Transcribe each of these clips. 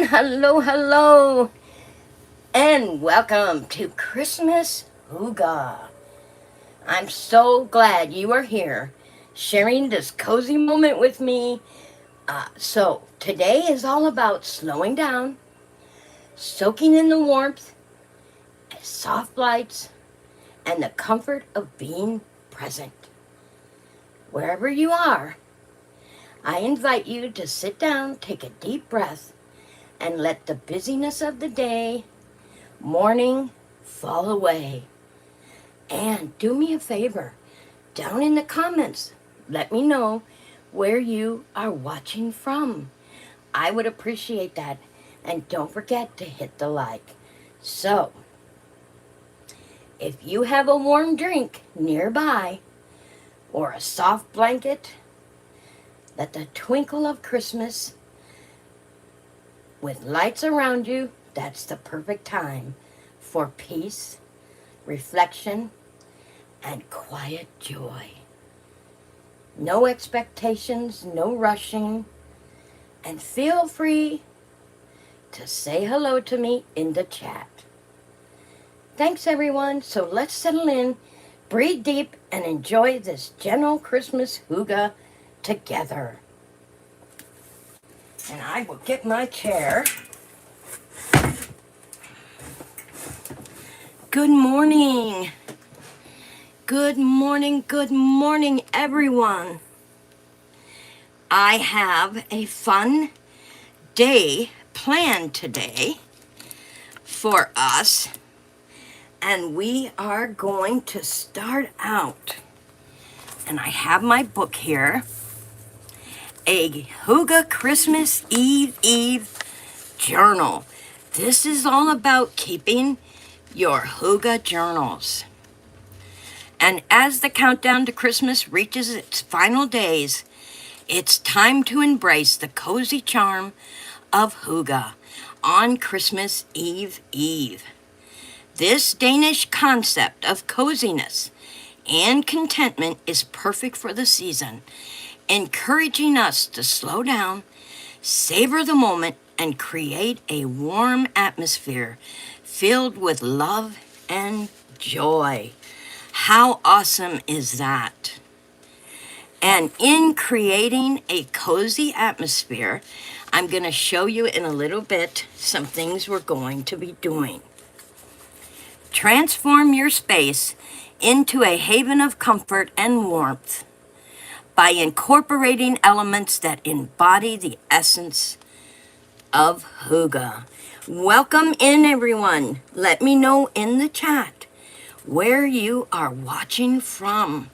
Hello, hello, and welcome to Christmas Hygge. I'm so glad you are here sharing this cozy moment with me. So, today is all about slowing down, soaking in the warmth, soft lights, and the comfort of being present. Wherever you are, I invite you to sit down, take a deep breath, and let the busyness of the day, morning, fall away. And do me a favor, down in the comments, let me know where you are watching from. I would appreciate that. And don't forget to hit the like. So, if you have a warm drink nearby or a soft blanket, let the twinkle of Christmas with lights around you, that's the perfect time for peace, reflection, and quiet joy. No expectations, no rushing, and feel free to say hello to me in the chat. Thanks everyone, so let's settle in, breathe deep, and enjoy this gentle Christmas hygge together. And I will get my chair. Good morning. Good morning, everyone. I have a fun day planned today for us, and we are going to start out. And I have my book here, a Hygge Christmas Eve journal. This is all about keeping your hygge journals. And as the countdown to Christmas reaches its final days, it's time to embrace the cozy charm of hygge on Christmas Eve. This Danish concept of coziness and contentment is perfect for the season, encouraging us to slow down, savor the moment, and create a warm atmosphere filled with love and joy. How awesome is that? And in creating a cozy atmosphere, I'm going to show you in a little bit some things we're going to be doing. Transform your space into a haven of comfort and warmth by incorporating elements that embody the essence of hygge. Welcome in, everyone. Let me know in the chat where you are watching from,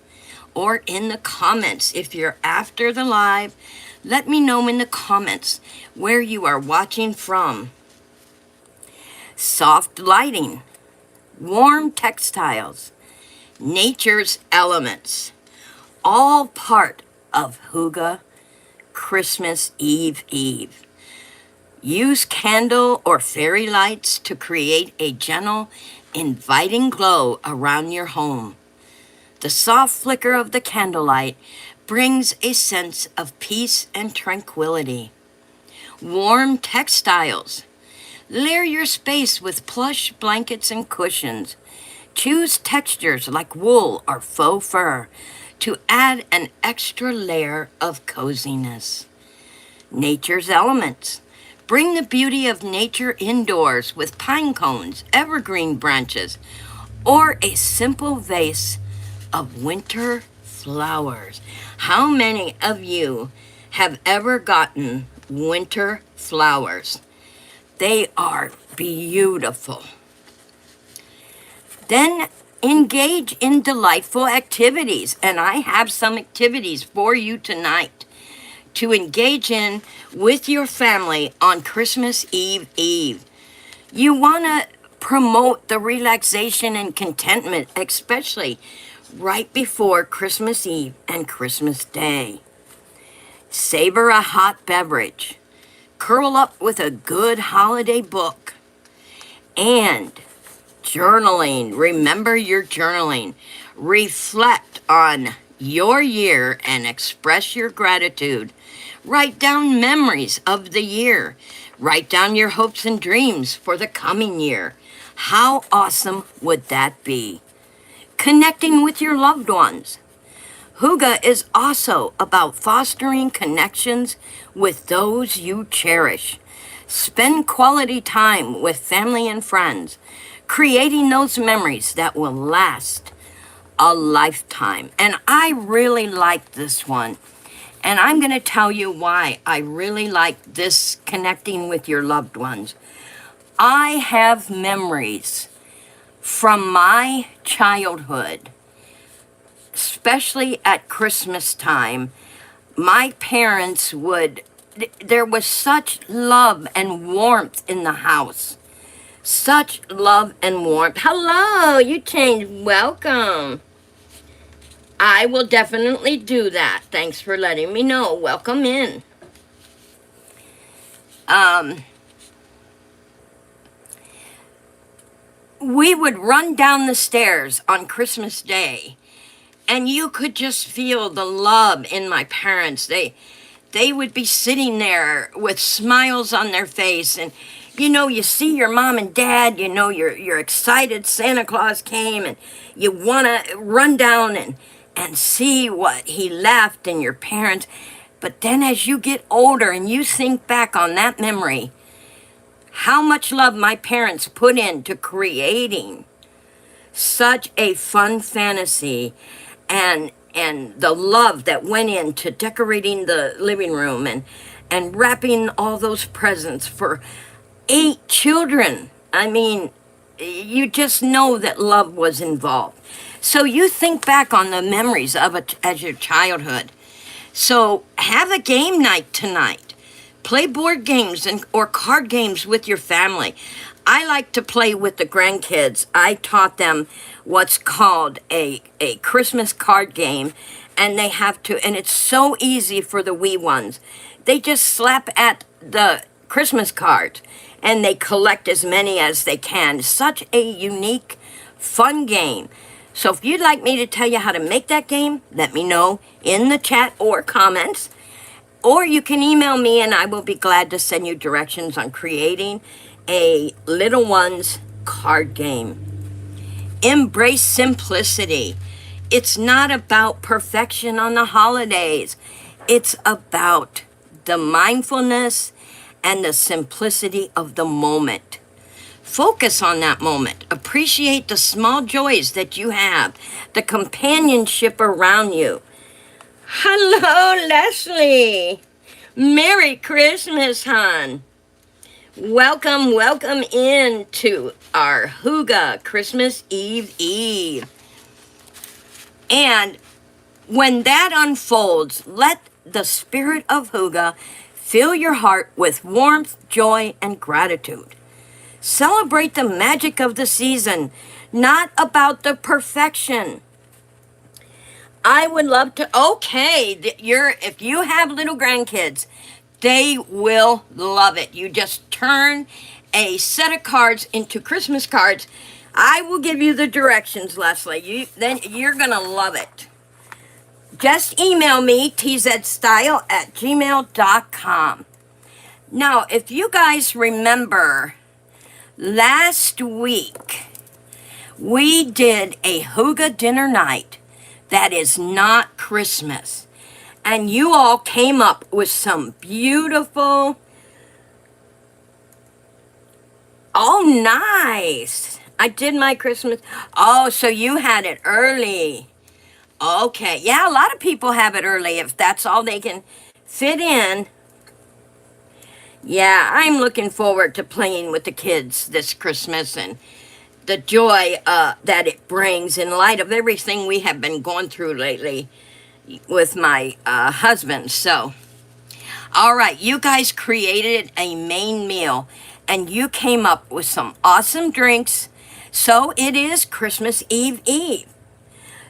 or in the comments. If you're after the live, let me know in the comments where you are watching from. Soft lighting, warm textiles, nature's elements, all part of hygge Christmas Eve. Use candle or fairy lights to create a gentle, inviting glow around your home. The soft flicker of the candlelight brings a sense of peace and tranquility. Warm textiles. Layer your space with plush blankets and cushions. Choose textures like wool or faux fur to add an extra layer of coziness. Nature's elements. Bring the beauty of nature indoors with pine cones, evergreen branches, or a simple vase of winter flowers. How many of you have ever gotten winter flowers? They are beautiful. Then engage in delightful activities, and I have some activities for you tonight to engage in with your family on Christmas Eve. You want to promote the relaxation and contentment, especially right before Christmas Eve and Christmas Day. Savor a hot beverage. Curl up with a good holiday book. And journaling. Remember your journaling. Reflect on your year and express your gratitude. Write down memories of the year. Write down your hopes and dreams for the coming year. How awesome would that be? Connecting with your loved ones. Hygge is also about fostering connections with those you cherish. Spend quality time with family and friends, creating those memories that will last a lifetime. And I really like this one. And I'm going to tell you why I really like this connecting with your loved ones. I have memories from my childhood, especially at Christmas time. My parents there was such love and warmth in the house. Such love and warmth. Hello, you changed. Welcome. I will definitely do that. Thanks for letting me know. Welcome in. We would run down the stairs on Christmas Day, and you could just feel the love in my parents. They would be sitting there with smiles on their face, and you see your mom and dad, you're excited Santa Claus came, and you want to run down and see what he left and your parents. But then as you get older and you think back on that memory, how much love my parents put into creating such a fun fantasy, and the love that went into decorating the living room and wrapping all those presents for 8 children. I mean, you just know that love was involved. So you think back on the memories of it as your childhood. So have a game night tonight. Play board games or card games with your family. I like to play with the grandkids. I taught them what's called a Christmas card game, and they have to, and it's so easy for the wee ones. They just slap at the Christmas cards, and they collect as many as they can. Such a unique, fun game. So if you'd like me to tell you how to make that game, let me know in the chat or comments. Or you can email me, and I will be glad to send you directions on creating a little one's card game. Embrace simplicity. It's not about perfection on the holidays. It's about the mindfulness and the simplicity of the moment. Focus on that moment. Appreciate the small joys that you have, the companionship around you. Hello, Leslie. Merry Christmas, hon. Welcome into our Hygge Christmas Eve. And when that unfolds, let the spirit of Hygge fill your heart with warmth, joy, and gratitude. Celebrate the magic of the season, not about the perfection. I would love to, if you have little grandkids, they will love it. You just turn a set of cards into Christmas cards. I will give you the directions, Leslie. Then you're going to love it. Just email me, TZEDstyle@gmail.com. Now, if you guys remember, last week, we did a Hygge dinner night that is not Christmas. And you all came up with some beautiful... Oh, nice. I did my Christmas... Oh, so you had it early. Okay. Yeah, a lot of people have it early if that's all they can fit in. Yeah, I'm looking forward to playing with the kids this Christmas and the joy that it brings in light of everything we have been going through lately with my husband. So, all right, you guys created a main meal and you came up with some awesome drinks. So it is Christmas Eve.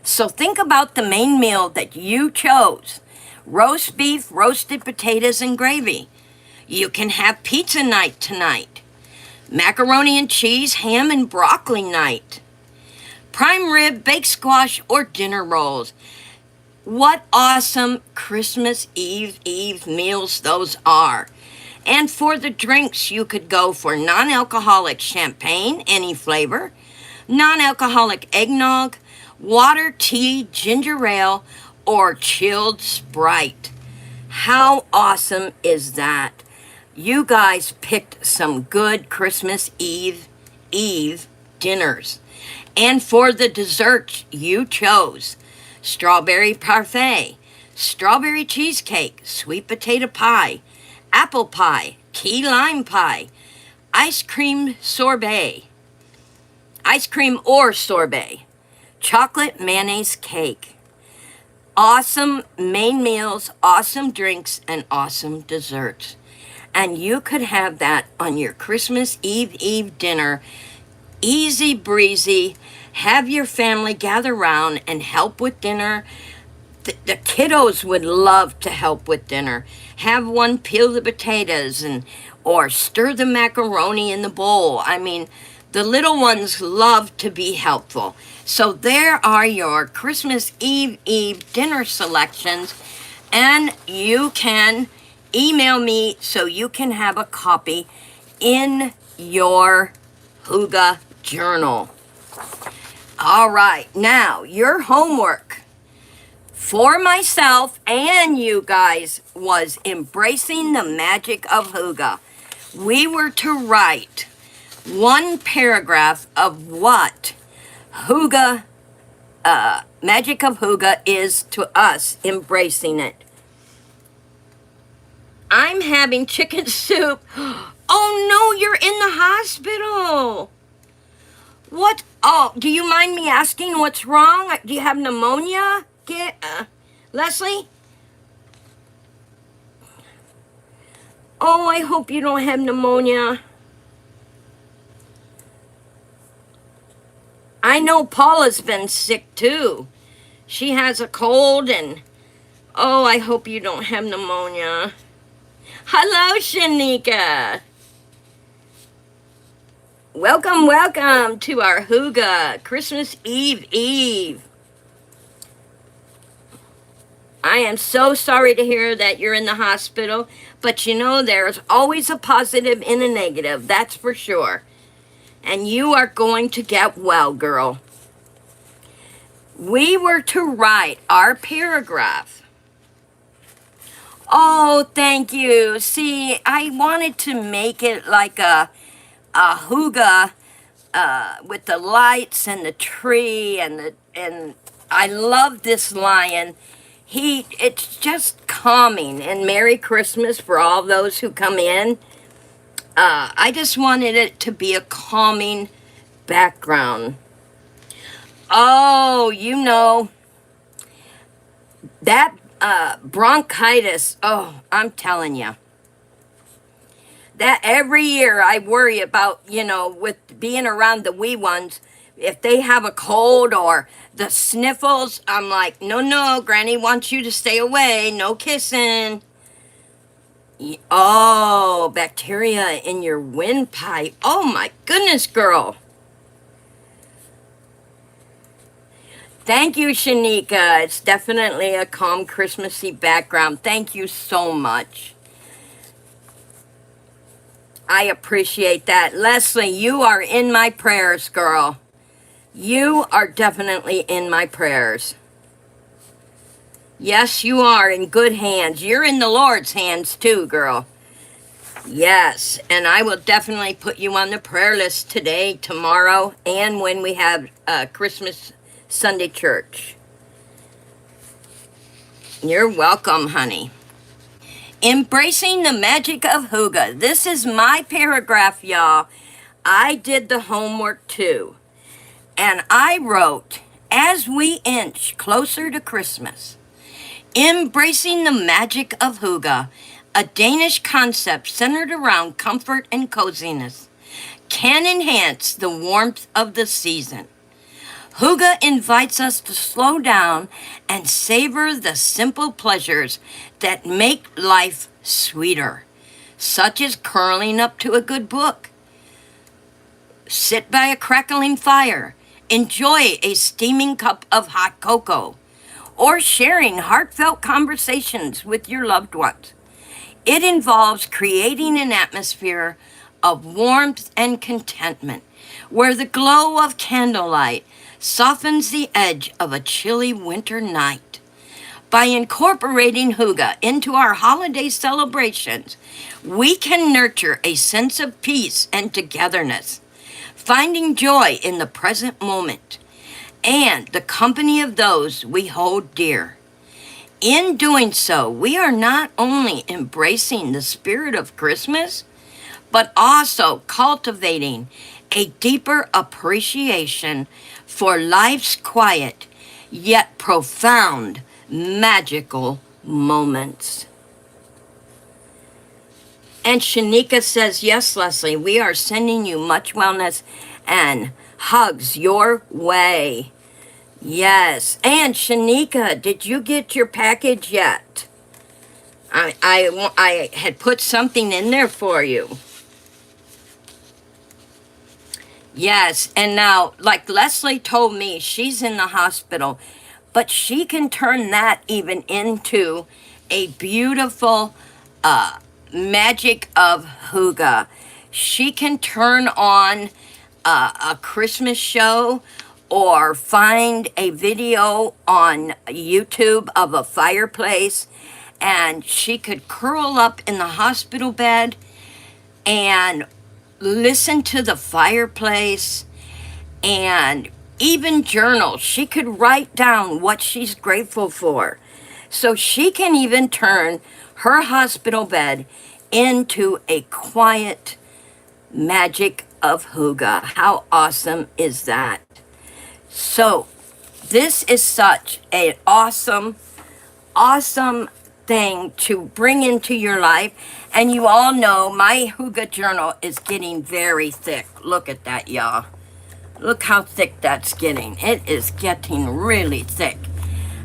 So think about the main meal that you chose. Roast beef, roasted potatoes, and gravy. You can have pizza night tonight. Macaroni and cheese, ham and broccoli night. Prime rib, baked squash, or dinner rolls. What awesome Christmas Eve meals those are. And for the drinks, you could go for non-alcoholic champagne, any flavor, non-alcoholic eggnog, water, tea, ginger ale, or chilled Sprite. How awesome is that? You guys picked some good Christmas Eve dinners. And for the desserts, you chose strawberry parfait, strawberry cheesecake, sweet potato pie, apple pie, key lime pie, ice cream or sorbet, chocolate mayonnaise cake. Awesome main meals, awesome drinks, and awesome desserts. And you could have that on your Christmas Eve dinner. Easy breezy. Have your family gather around and help with dinner. The kiddos would love to help with dinner. Have one peel the potatoes or stir the macaroni in the bowl. I mean, the little ones love to be helpful. So there are your Christmas Eve dinner selections, and you can email me so you can have a copy in your Hygge journal. All right, now your homework for myself and you guys was embracing the magic of Hygge. We were to write one paragraph of what Hygge, magic of Hygge is to us, embracing it. I'm having chicken soup. Oh no, you're in the hospital. What? Oh, do you mind me asking what's wrong? Do you have pneumonia? Leslie? Oh, I hope you don't have pneumonia. I know Paula's been sick too. She has a cold and, oh, I hope you don't have pneumonia. Hello, Shanika. Welcome to our Hygge Christmas Eve. I am so sorry to hear that you're in the hospital, but you know there's always a positive and a negative, that's for sure. And you are going to get well, girl. We were to write our paragraph. Oh, thank you. See, I wanted to make it like a Hygge with the lights and the tree and I love this lion. It's just calming. And Merry Christmas for all those who come in. I just wanted it to be a calming background. Oh, you know, that bronchitis, oh, I'm telling you. That every year I worry about, you know, with being around the wee ones, if they have a cold or the sniffles, I'm like, no, Granny wants you to stay away, no kissing. Oh, bacteria in your windpipe. Oh my goodness, girl. Thank you, Shanika. It's definitely a calm Christmassy background. Thank you so much. I appreciate that. Leslie, you are in my prayers, girl. You are definitely in my prayers. Yes, you are in good hands. You're in the Lord's hands too, girl. Yes, and I will definitely put you on the prayer list today, tomorrow, and when we have Christmas Sunday church. You're welcome, honey. Embracing the magic of Hygge. This is my paragraph, y'all. I did the homework too. And I wrote, as we inch closer to Christmas, embracing the magic of Hygge, a Danish concept centered around comfort and coziness, can enhance the warmth of the season. Hygge invites us to slow down and savor the simple pleasures that make life sweeter, such as curling up to a good book, sit by a crackling fire, enjoy a steaming cup of hot cocoa, or sharing heartfelt conversations with your loved ones. It involves creating an atmosphere of warmth and contentment, where the glow of candlelight softens the edge of a chilly winter night. By incorporating hygge into our holiday celebrations, we can nurture a sense of peace and togetherness, finding joy in the present moment and the company of those we hold dear. In doing so, we are not only embracing the spirit of Christmas, but also cultivating a deeper appreciation for life's quiet yet profound magical moments. And Shanika says, yes, Leslie, we are sending you much wellness and hugs your way. Yes. And Shanika, did you get your package yet? I had put something in there for you. Yes. And now, like Leslie told me, she's in the hospital, but she can turn that even into a beautiful magic of hygge. She can turn on a Christmas show or find a video on YouTube of a fireplace, and she could curl up in the hospital bed and listen to the fireplace and even journal. She could write down what she's grateful for. So she can even turn her hospital bed into a quiet magic of hygge. How awesome is that? So this is such an awesome, awesome thing to bring into your life. And you all know my hygge journal is getting very thick. Look at that, y'all. Look how thick that's getting. It is getting really thick.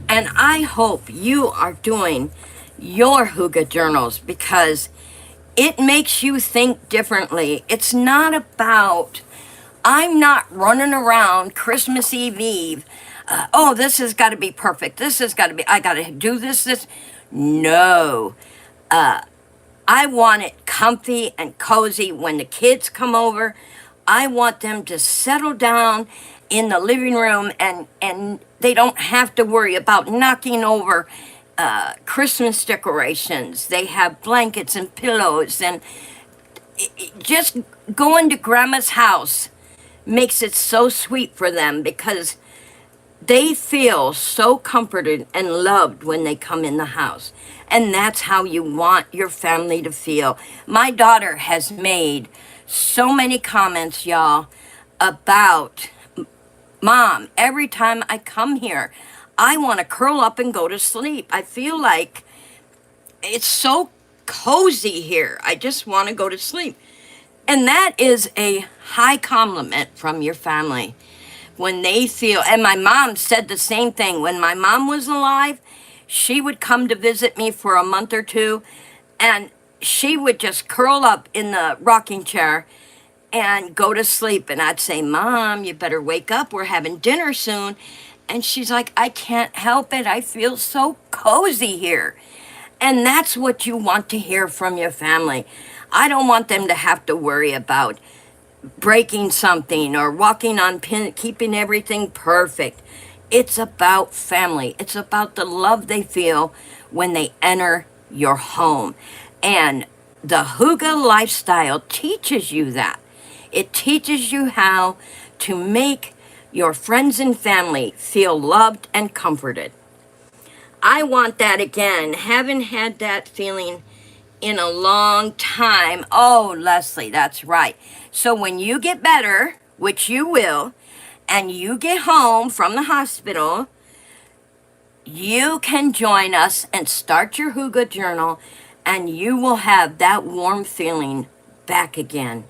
And I hope you are doing your hygge journals because it makes you think differently. It's not about, I'm not running around Christmas Eve. Oh, this has got to be perfect. This has got to be, I got to do this. No. I want it comfy and cozy when the kids come over. I want them to settle down in the living room and they don't have to worry about knocking over Christmas decorations. They have blankets and pillows, and just going to Grandma's house makes it so sweet for them because they feel so comforted and loved when they come in the house. And that's how you want your family to feel. My daughter has made so many comments, y'all, about, Mom, every time I come here, I want to curl up and go to sleep. I feel like it's so cozy here. I just want to go to sleep. And that is a high compliment from your family. When they feel, and my mom said the same thing. When my mom was alive, she would come to visit me for a month or two, and she would just curl up in the rocking chair and go to sleep. And I'd say, Mom, you better wake up. We're having dinner soon. And she's like, I can't help it. I feel so cozy here. And that's what you want to hear from your family. I don't want them to have to worry about breaking something or walking on pin, keeping everything perfect. It's about family. It's about the love they feel when they enter your home. And the hygge lifestyle teaches you that. It teaches you how to make your friends and family feel loved and comforted. I want that again. Haven't had that feeling in a long time. Oh, Leslie, that's right. So when you get better, which you will, and you get home from the hospital, you can join us and start your hygge journal, and you will have that warm feeling back again.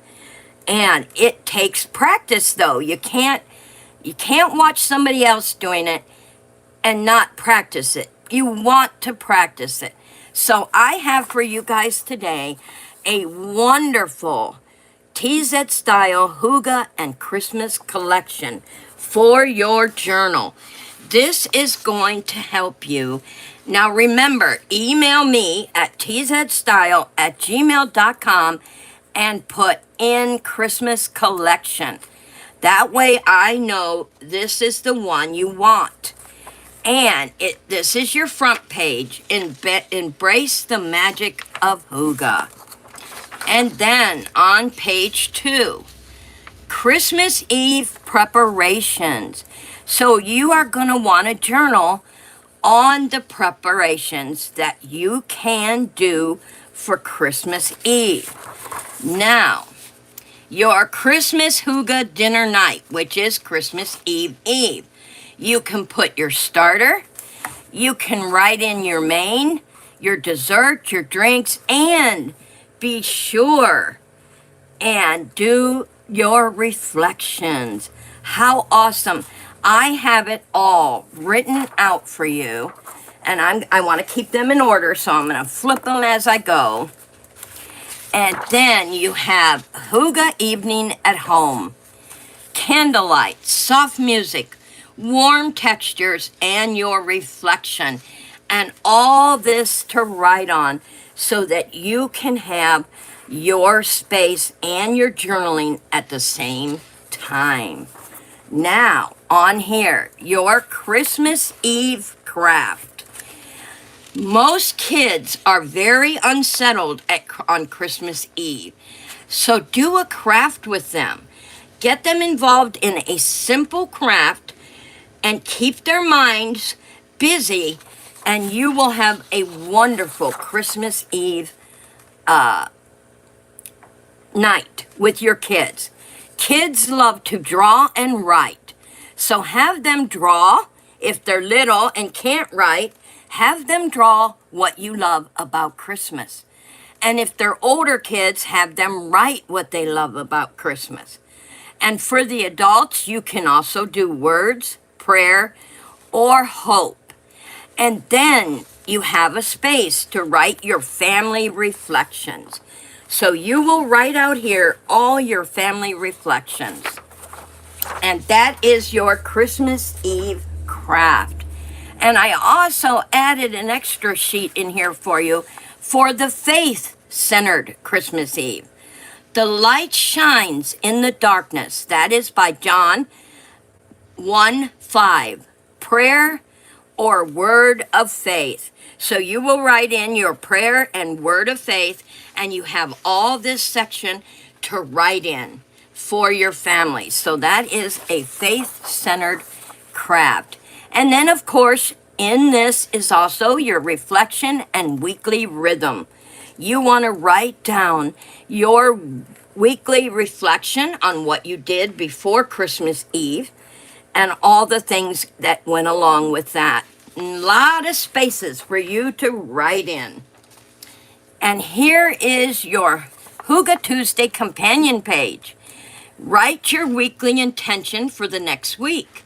And it takes practice, though. You can't watch somebody else doing it and not practice it. You want to practice it. So I have for you guys today a wonderful TZED style hygge and Christmas collection for your journal. This is going to help you Now remember, email me at tzstyle@gmail.com and put in Christmas collection. That way I know this is the one you want. And this is your front page. Embrace the magic of Hygge. And then on page 2, Christmas Eve preparations. So you are going to want to journal on the preparations that you can do for Christmas Eve. Now, your Christmas Hygge dinner night, which is Christmas Eve Eve. You can put your starter, you can write in your main, your dessert, your drinks, and be sure and do your reflections. How awesome. I have it all written out for you, and I want to keep them in order, so I'm going to flip them as I go. And then you have Hygge evening at home, candlelight, soft music, warm textures, and your reflection, and all this to write on so that you can have your space and your journaling at the same time. Now, on here, your Christmas Eve craft. Most kids are very unsettled on Christmas Eve, so do a craft with them. Get them involved in a simple craft and keep their minds busy, and you will have a wonderful Christmas Eve night with your kids. Kids love to draw and write, so have them draw. If they're little and can't write, have them draw what you love about Christmas. And if they're older kids, have them write what they love about Christmas. And for the adults, you can also do words, prayer, or hope. And then you have a space to write your family reflections. So you will write out here all your family reflections. And that is your Christmas Eve craft. And I also added an extra sheet in here for you for the faith-centered Christmas Eve. The light shines in the darkness. That is by John 1:5. Prayer or word of faith. So you will write in your prayer and word of faith, and you have all this section to write in for your family. So that is a faith-centered craft. And then, of course, in this is also your reflection and weekly rhythm. You want to write down your weekly reflection on what you did before Christmas Eve and all the things that went along with that. A lot of spaces for you to write in. And here is your Hygge Tuesday companion page. Write your weekly intention for the next week.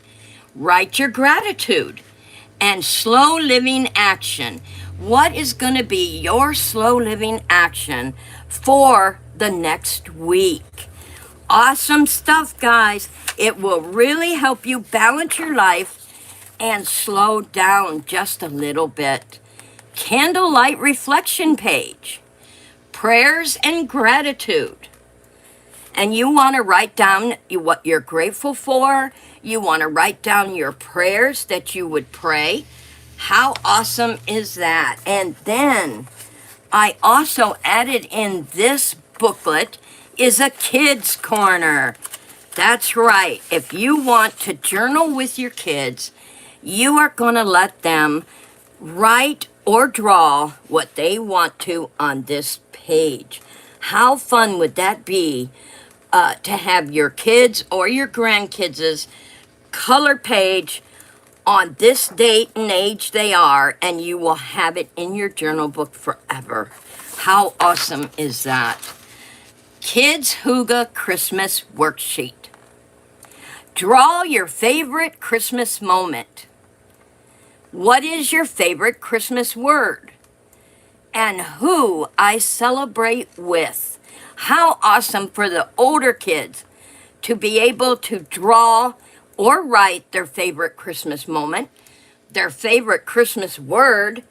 Write your gratitude and slow living action. What is going to be your slow living action for the next week? Awesome stuff, guys. It will really help you balance your life and slow down just a little bit. Candlelight reflection page. Prayers and gratitude. And you want to write down what you're grateful for. You want to write down your prayers that you would pray. How awesome is that? And then I also added in this booklet is a kids corner. That's right. If you want to journal with your kids, you are going to let them write or draw what they want to on this page. How fun would that be to have your kids or your grandkids' color page on this date and age they are, and you will have it in your journal book forever. How awesome is that? Kids Hygge Christmas Worksheet. Draw your favorite Christmas moment. What is your favorite Christmas word? And who I celebrate with. How awesome for the older kids to be able to draw or write their favorite Christmas moment. their favorite Christmas word,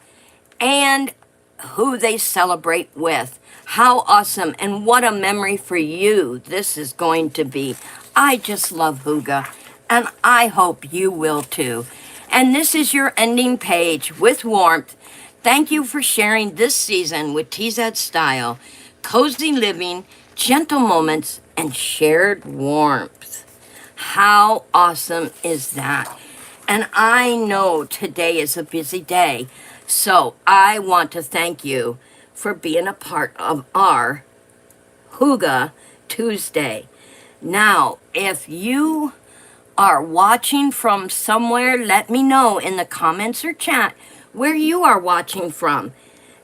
and who they celebrate with. How awesome, and what a memory for you this is going to be. I just love Hygge, and I hope you will too. And this is your ending page with warmth. Thank you for sharing this season with TZED Style, cozy living, gentle moments, and shared warmth. How awesome is that? And I know today is a busy day, so I want to thank you for being a part of our Hygge Tuesday. Now, if you are watching from somewhere, let me know in the comments or chat where you are watching from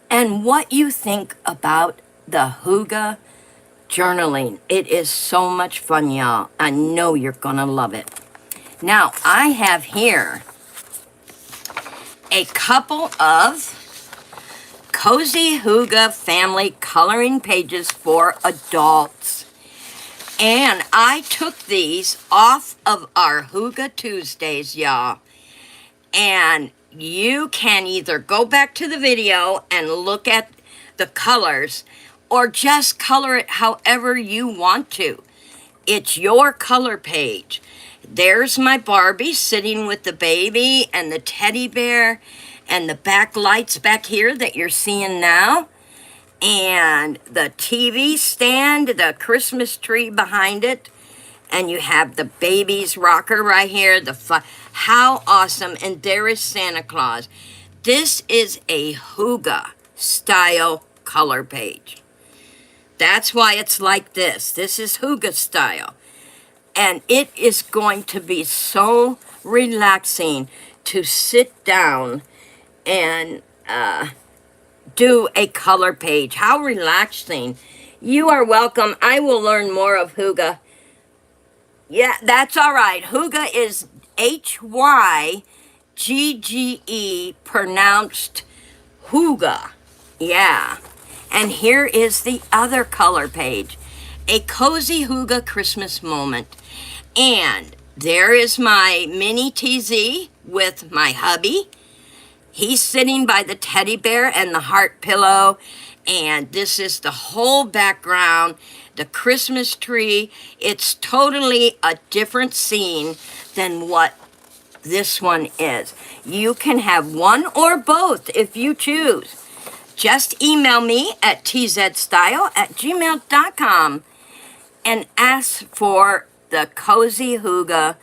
and what you think about the Hygge journaling. It is so much fun, y'all. I know you're gonna love it. Now, I have here a couple of Cozy Hygge family coloring pages for adults. And I took these off of our Hygge Tuesdays, y'all. And you can either go back to the video and look at the colors, or just color it however you want to. It's your color page. There's my Barbie sitting with the baby and the teddy bear and the backlights back here that you're seeing now. And the TV stand, the Christmas tree behind it. And you have the baby's rocker right here. How awesome. And there is Santa Claus. This is a Hygge style color page. That's why it's like this. This is Hygge style. And it is going to be so relaxing to sit down and do a color page. How relaxing. You are welcome. I will learn more of Hygge. Yeah, that's all right. Hygge is Hygge, pronounced Hygge. Yeah. And here is the other color page. A cozy Hygge Christmas moment. And there is my mini TZ with my hubby. He's sitting by the teddy bear and the heart pillow. And this is the whole background, the Christmas tree. It's totally a different scene than what this one is. You can have one or both if you choose. Just email me at tzstyle@gmail.com and ask for the Cozy Hygge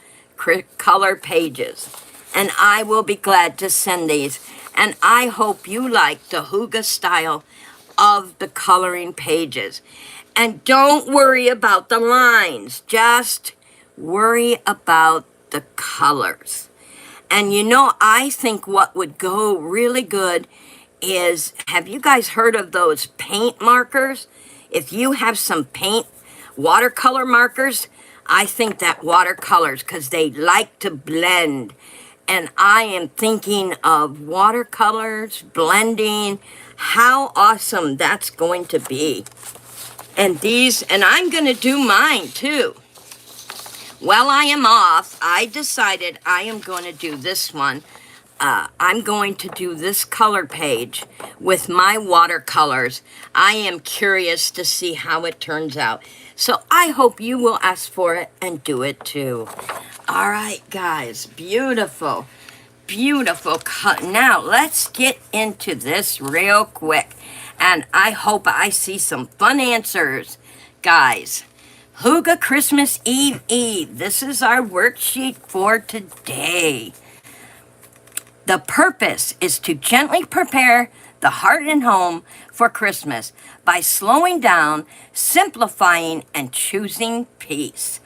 color pages. And I will be glad to send these. And I hope you like the Hygge style of the coloring pages. And don't worry about the lines. Just worry about the colors. And you know, I think what would go really good is, have you guys heard of those paint markers? If you have some paint, watercolor markers, I think that watercolors, because they like to blend. And I am thinking of watercolors, blending, how awesome that's going to be. And I'm going to do mine too. While I am off, I decided I am going to do this one. I'm going to do this color page with my watercolors. I am curious to see how it turns out. So I hope you will ask for it and do it too. All right, guys, beautiful, beautiful cut. Now let's get into this real quick. And I hope I see some fun answers, guys. Hygge Christmas Eve Eve. This is our worksheet for today. The purpose is to gently prepare the heart and home for Christmas by slowing down, simplifying, and choosing peace.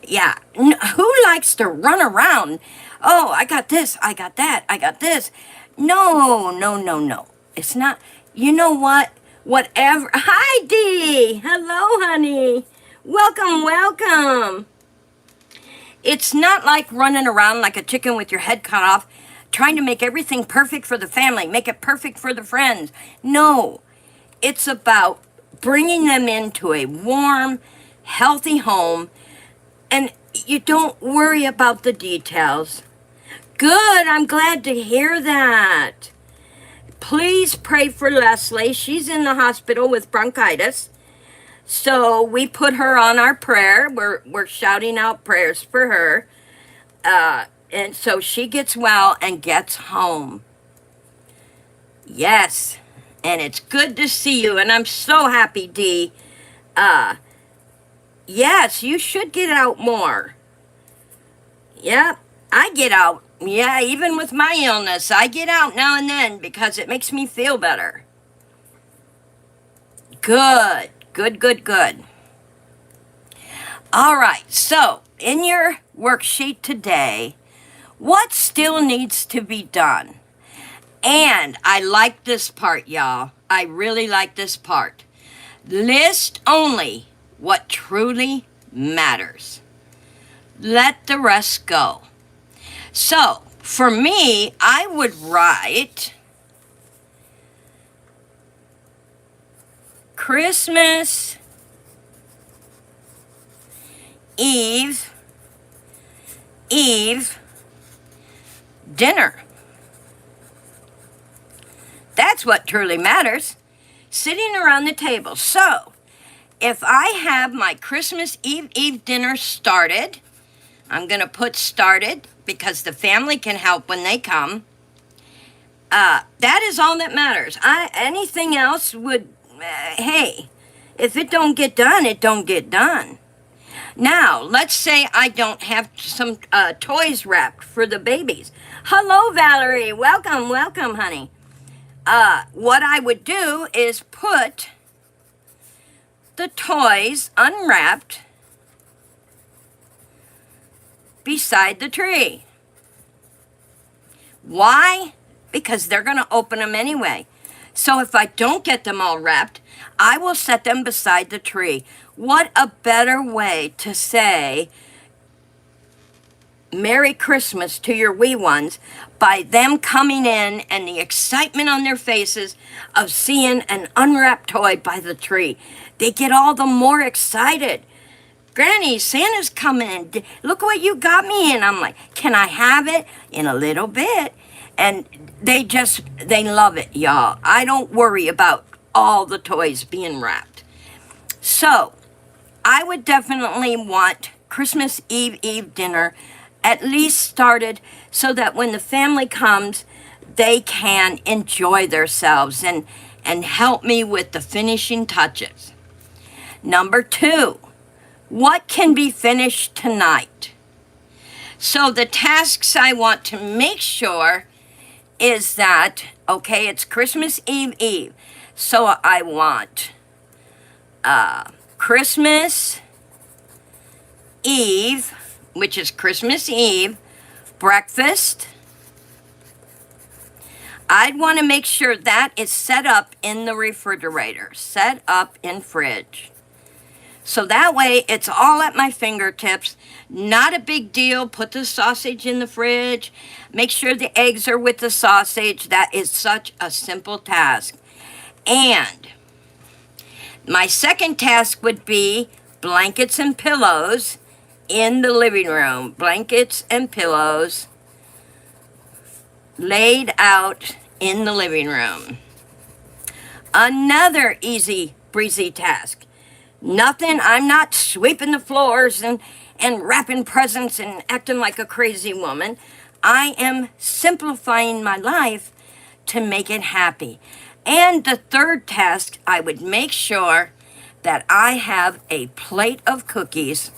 Yeah, who likes to run around? Oh, I got this, I got that, I got this. No, no, no, no. It's not. You know what? Whatever. Hi, Dee. Hello, honey. Welcome, welcome. It's not like running around like a chicken with your head cut off, trying to make everything perfect for the family, make it perfect for the friends. No, it's about bringing them into a warm, healthy home, and you don't worry about the details. Good. I'm glad to hear that. Please pray for Leslie. She's in the hospital with bronchitis. So we put her on our prayer. We're shouting out prayers for her. And so she gets well and gets home. Yes. And it's good to see you. And I'm so happy, Dee. Yes, you should get out more. Yep, I get out. Yeah, even with my illness, I get out now and then because it makes me feel better. Good, good, good, good. All right, so in your worksheet today, what still needs to be done? And I like this part, y'all. I really like this part. List only what truly matters. Let the rest go. So, for me, I would write Christmas Eve dinner. That's what truly matters. Sitting around the table. So, if I have my Christmas Eve dinner started, I'm going to put started because the family can help when they come. That is all that matters. Anything else would, hey, if it don't get done, it don't get done. Now, let's say I don't have some toys wrapped for the babies. Hello, Valerie. Welcome, welcome, honey. What I would do is put the toys unwrapped beside the tree. Why? Because they're going to open them anyway. So if I don't get them all wrapped, I will set them beside the tree. What a better way to say Merry Christmas to your wee ones by them coming in and the excitement on their faces of seeing an unwrapped toy by the tree. They get all the more excited. Granny, Santa's coming. Look what you got me in. I'm like, can I have it? In a little bit. And they love it, y'all. I don't worry about all the toys being wrapped. So, I would definitely want Christmas Eve dinner at least started so that when the family comes, they can enjoy themselves and help me with the finishing touches. Number 2, what can be finished tonight? So the tasks I want to make sure is that, okay, it's Christmas Eve. So I want Christmas Eve, which is Christmas Eve, breakfast. I'd want to make sure that is set up in the refrigerator, set up in fridge. So that way it's all at my fingertips. Not a big deal. Put the sausage in the fridge. Make sure the eggs are with the sausage. That is such a simple task. And my second task would be blankets and pillows in the living room. Blankets and pillows laid out in the living room. Another easy breezy task. Nothing, I'm not sweeping the floors and wrapping presents and acting like a crazy woman. I am simplifying my life to make it happy. And the third task, I would make sure that I have a plate of cookies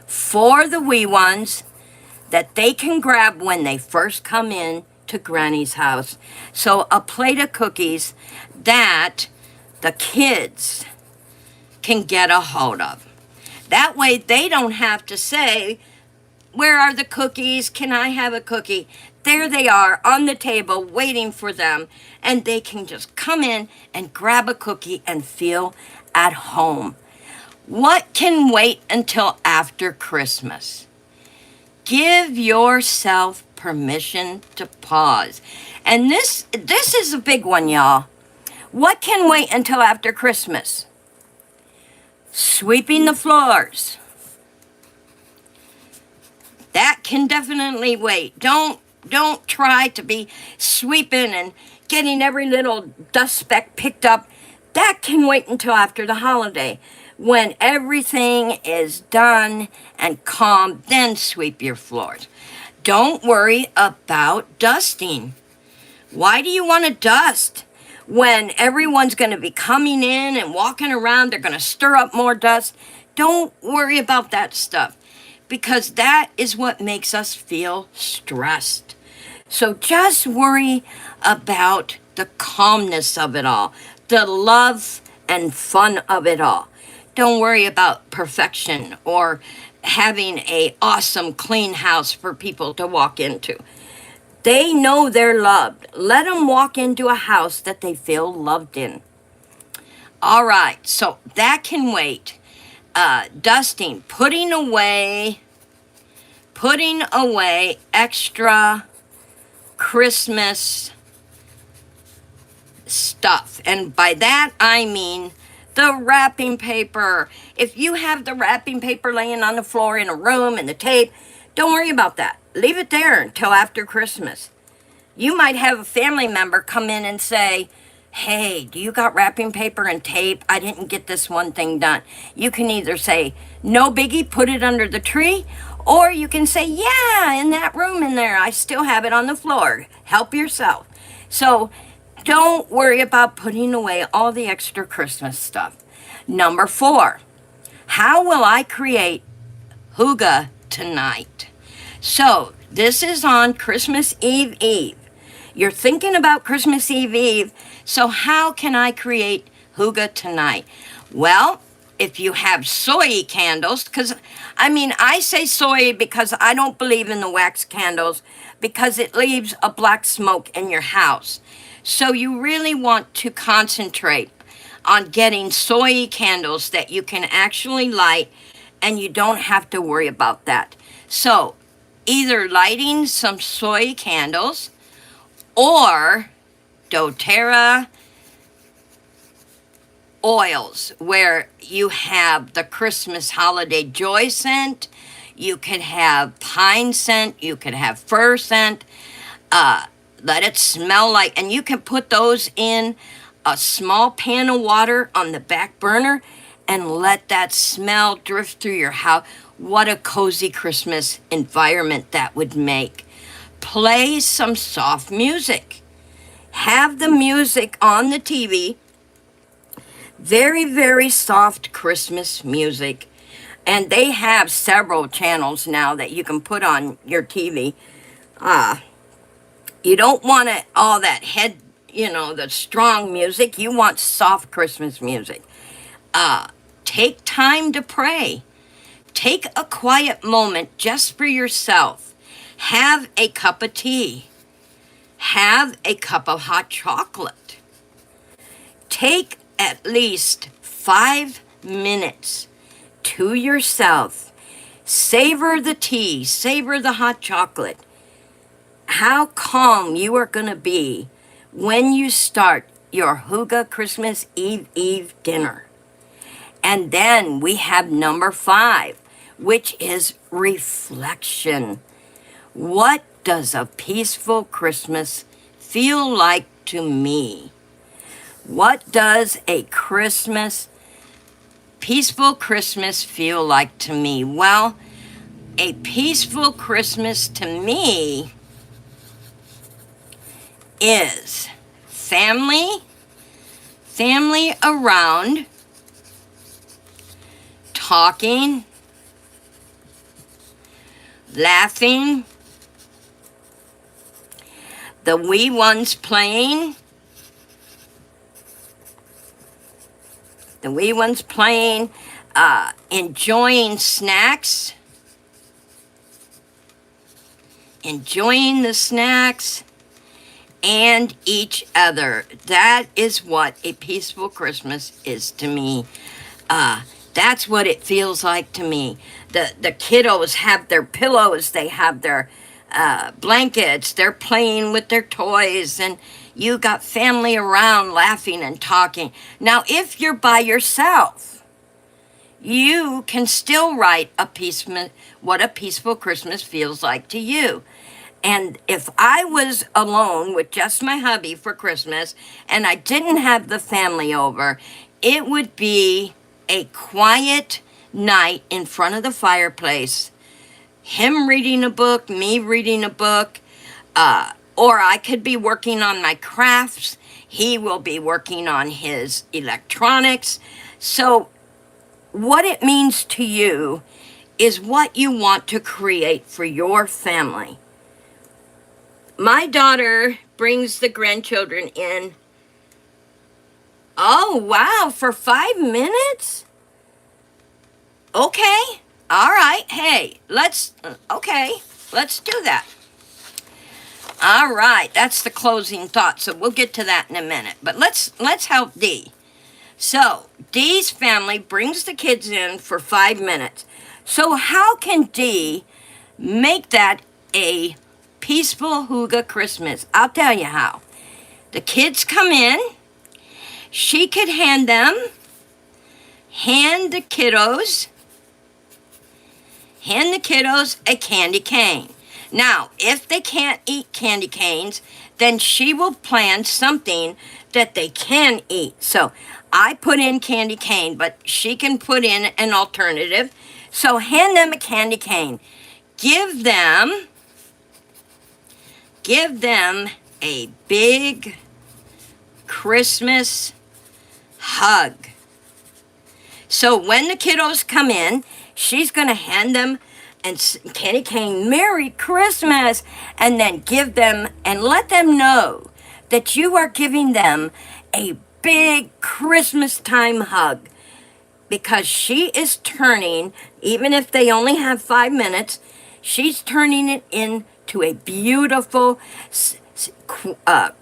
for the wee ones that they can grab when they first come in to Granny's house. So a plate of cookies that the kids can get a hold of. That way they don't have to say, where are the cookies? Can I have a cookie? There they are on the table waiting for them, and they can just come in and grab a cookie and feel at home. What can wait until after Christmas? Give yourself permission to pause. And this is a big one, y'all. What can wait until after Christmas? Sweeping the floors. That can definitely wait. Don't Don't try to be sweeping and getting every little dust speck picked up. That can wait until after the holiday. When everything is done and calm, then sweep your floors. Don't worry about dusting. Why do you want to dust? When everyone's going to be coming in and walking around, they're going to stir up more dust. Don't worry about that stuff, because that is what makes us feel stressed. So just worry about the calmness of it all, the love and fun of it all. Don't worry about perfection or having a awesome clean house for people to walk into. They know they're loved. Let them walk into a house that they feel loved in. All right, so that can wait. Dusting, putting away extra Christmas stuff. And by that, I mean the wrapping paper. If you have the wrapping paper laying on the floor in a room and the tape, don't worry about that. Leave it there until after Christmas. You might have a family member come in and say, hey, do you got wrapping paper and tape? I didn't get this one thing done. You can either say, no biggie, put it under the tree, or you can say, yeah, in that room in there, I still have it on the floor. Help yourself. So don't worry about putting away all the extra Christmas stuff. Number 4, how will I create hygge tonight? So this is on Christmas Eve. You're thinking about Christmas Eve. So how can I create hygge tonight? Well, if you have soy candles, because I say soy because I don't believe in the wax candles, because it leaves a black smoke in your house. So you really want to concentrate on getting soy candles that you can actually light, and you don't have to worry about that. So either lighting some soy candles or doTERRA oils, where you have the Christmas holiday joy scent, you could have pine scent, you could have fir scent, let it smell like, and you can put those in a small pan of water on the back burner and let that smell drift through your house. What a cozy Christmas environment that would make. Play some soft music. Have the music on the TV. Very, very soft Christmas music. And they have several channels now that you can put on your TV. You don't want all that the strong music. You want soft Christmas music. Take time to pray. Take a quiet moment just for yourself. Have a cup of tea. Have a cup of hot chocolate. Take at least 5 minutes to yourself. Savor the tea. Savor the hot chocolate. How calm you are going to be when you start your hygge Christmas Eve dinner. And then we have number 5, which is reflection. What does a peaceful Christmas feel like to me? What does a peaceful Christmas feel like to me? Well, a peaceful Christmas to me is family around, talking, laughing, the wee ones playing, enjoying snacks, enjoying the snacks, and each other. That is what a peaceful Christmas is to me. That's what it feels like to me. The kiddos have their pillows, they have their blankets, they're playing with their toys, and you got family around laughing and talking. Now, if you're by yourself, you can still write what a peaceful Christmas feels like to you. And if I was alone with just my hubby for Christmas and I didn't have the family over, it would be a quiet night in front of the fireplace. Him reading a book, me reading a book, or I could be working on my crafts. He will be working on his electronics. So, what it means to you is what you want to create for your family. My daughter brings the grandchildren in. Oh, wow, for 5 minutes? Okay, all right, hey, let's do that. All right, that's the closing thought, so we'll get to that in a minute. But let's help Dee. So, Dee's family brings the kids in for 5 minutes. So how can Dee make that a peaceful Hygge Christmas? I'll tell you how. The kids come in. She could hand the kiddos a candy cane. Now, if they can't eat candy canes, then she will plan something that they can eat. So I put in candy cane, but she can put in an alternative. So hand them a candy cane. Give them a big Christmas hug. So when the kiddos come in, she's going to hand them and candy cane, Merry Christmas, and then give them and let them know that you are giving them a big Christmas time hug, because she is turning, even if they only have 5 minutes, she's turning it into a beautiful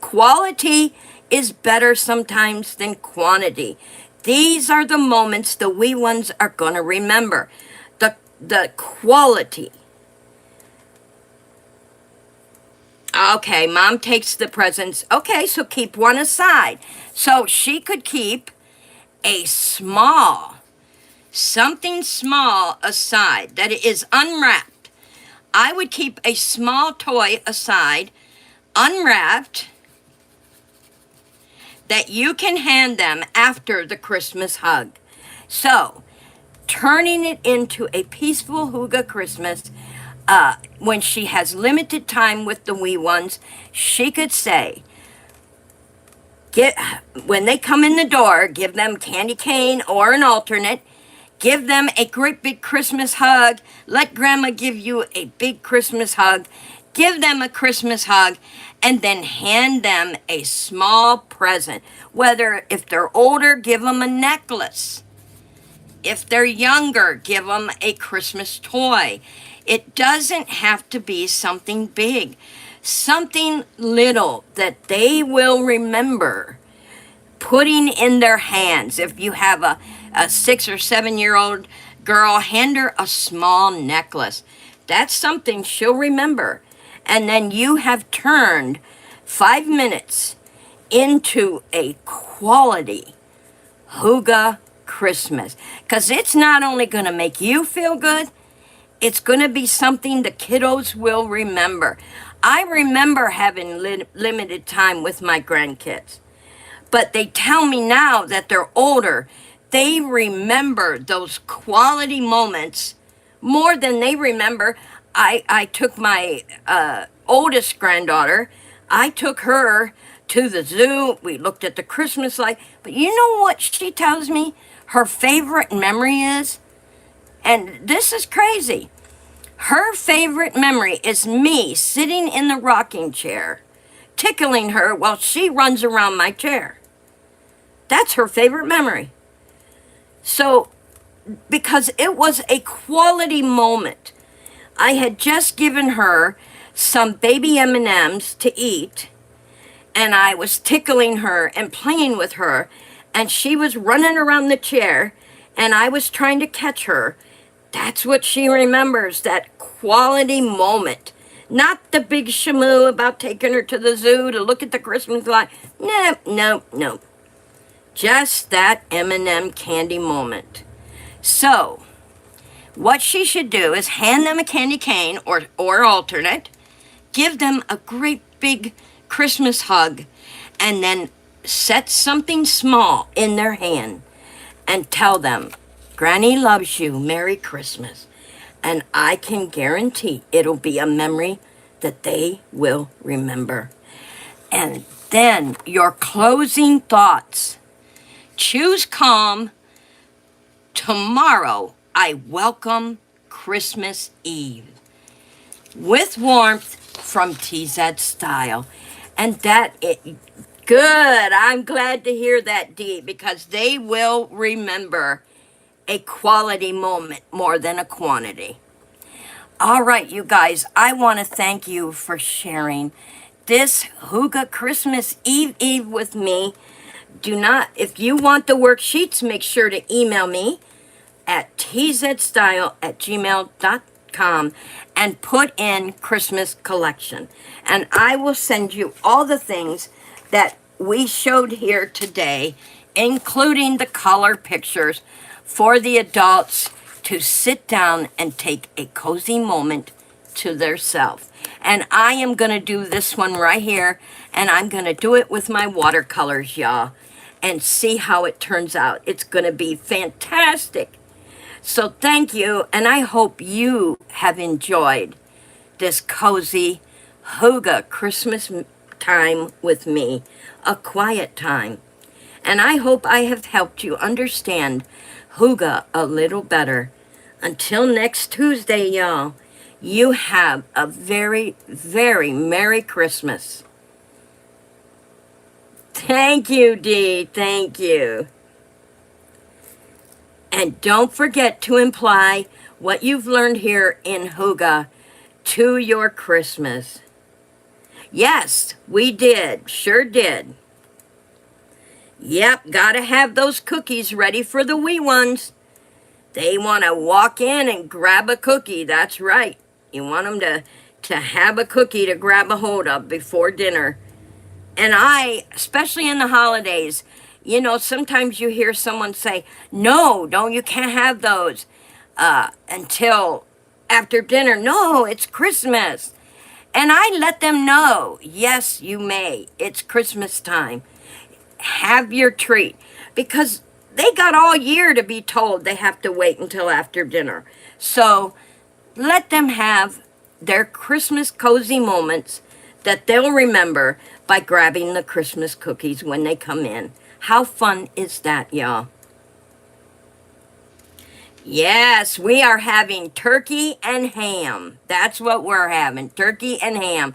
quality is better sometimes than quantity. These are the moments the wee ones are going to remember. The quality. Okay, Mom takes the presents. Okay, so keep one aside. So she could keep something small aside that is unwrapped. I would keep a small toy aside, unwrapped, that you can hand them after the Christmas hug. So, turning it into a peaceful Hygge Christmas, when she has limited time with the wee ones, she could say, when they come in the door, give them candy cane or an alternate, give them a great big Christmas hug, let Grandma give you a big Christmas hug, give them a Christmas hug, and then hand them a small present. Whether, if they're older, give them a necklace. If they're younger, give them a Christmas toy. It doesn't have to be something big. Something little that they will remember putting in their hands. If you have a 6 or 7 year old girl, hand her a small necklace. That's something she'll remember. And then you have turned 5 minutes into a quality Hygge Christmas. Because it's not only going to make you feel good, it's going to be something the kiddos will remember. I remember having limited time with my grandkids. But they tell me now that they're older, they remember those quality moments more than they remember. I took my oldest granddaughter, I took her to the zoo. We looked at the Christmas light. But you know what she tells me her favorite memory is? And this is crazy. Her favorite memory is me sitting in the rocking chair, tickling her while she runs around my chair. That's her favorite memory. So, because it was a quality moment. I had just given her some baby M&Ms to eat, and I was tickling her and playing with her, and she was running around the chair, and I was trying to catch her. That's what she remembers, that quality moment. Not the big shamoo about taking her to the zoo to look at the Christmas light. No. Just that M&M candy moment. So, what she should do is hand them a candy cane or alternate. give them a great big Christmas hug, and then set something small in their hand and tell them, Granny loves you, Merry Christmas. And I can guarantee it'll be a memory that they will remember. And then your closing thoughts. Choose calm. Tomorrow, I welcome Christmas Eve with warmth from TZED Style. And good. I'm glad to hear that, Dee, because they will remember a quality moment more than a quantity. All right, you guys, I want to thank you for sharing this Hygge Christmas Eve with me. If you want the worksheets, make sure to email me at tzstyle@gmail.com and put in Christmas collection. And I will send you all the things that we showed here today, including the color pictures for the adults to sit down and take a cozy moment to theirself. And I am going to do this one right here, and I'm going to do it with my watercolors, y'all, and see how it turns out. It's going to be fantastic. So thank you, and I hope you have enjoyed this cozy Hygge Christmas time with me, a quiet time. And I hope I have helped you understand Hygge a little better. Until next Tuesday, y'all, you have a very, very Merry Christmas. Thank you, Dee. Thank you. And don't forget to imply what you've learned here in Hygge to your Christmas. Yes, we did. Sure did. Yep, gotta have those cookies ready for the wee ones. They want to walk in and grab a cookie. That's right. You want them to have a cookie to grab a hold of before dinner. And especially in the holidays, sometimes you hear someone say, no, you can't have those until after dinner. No, it's Christmas. And I let them know, yes, you may. It's Christmas time. Have your treat. Because they got all year to be told they have to wait until after dinner. So let them have their Christmas cozy moments that they'll remember by grabbing the Christmas cookies when they come in. How fun is that, y'all? Yes, we are having turkey and ham. That's what we're having, turkey and ham.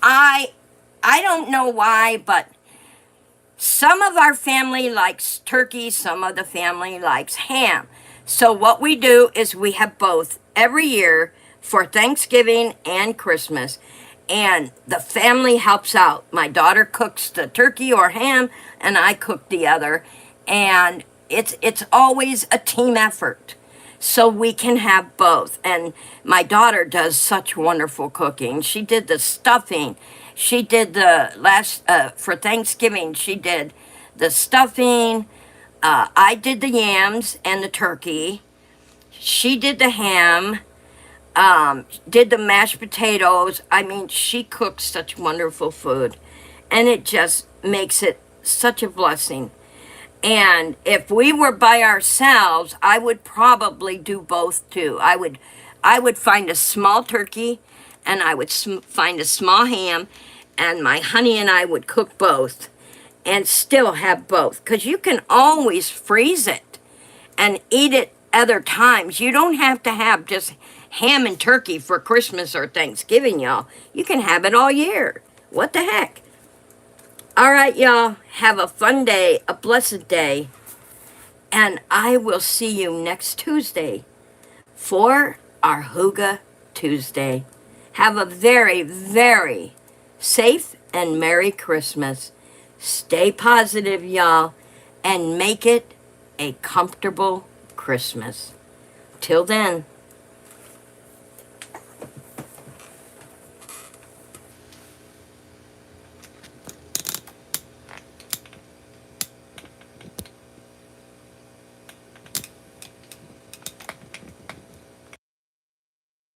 I don't know why, but some of our family likes turkey, some of the family likes ham. So what we do is we have both every year for Thanksgiving and Christmas. And the family helps out. My daughter cooks the turkey or ham, and I cook the other. And it's always a team effort. So we can have both. And my daughter does such wonderful cooking. She did the stuffing. She did for Thanksgiving, she did the stuffing. I did the yams and the turkey. She did the ham. Did the mashed potatoes. I mean, she cooks such wonderful food. And it just makes it such a blessing. And if we were by ourselves, I would probably do both too. I would find a small turkey, and I would find a small ham, and my honey and I would cook both and still have both. Because you can always freeze it and eat it other times. You don't have to have just ham and turkey for Christmas or Thanksgiving, y'all. You can have it all year. What the heck? All right, y'all. Have a fun day, a blessed day. And I will see you next Tuesday for our Hygge Tuesday. Have a very, very safe and Merry Christmas. Stay positive, y'all, and make it a comfortable Christmas. Till then.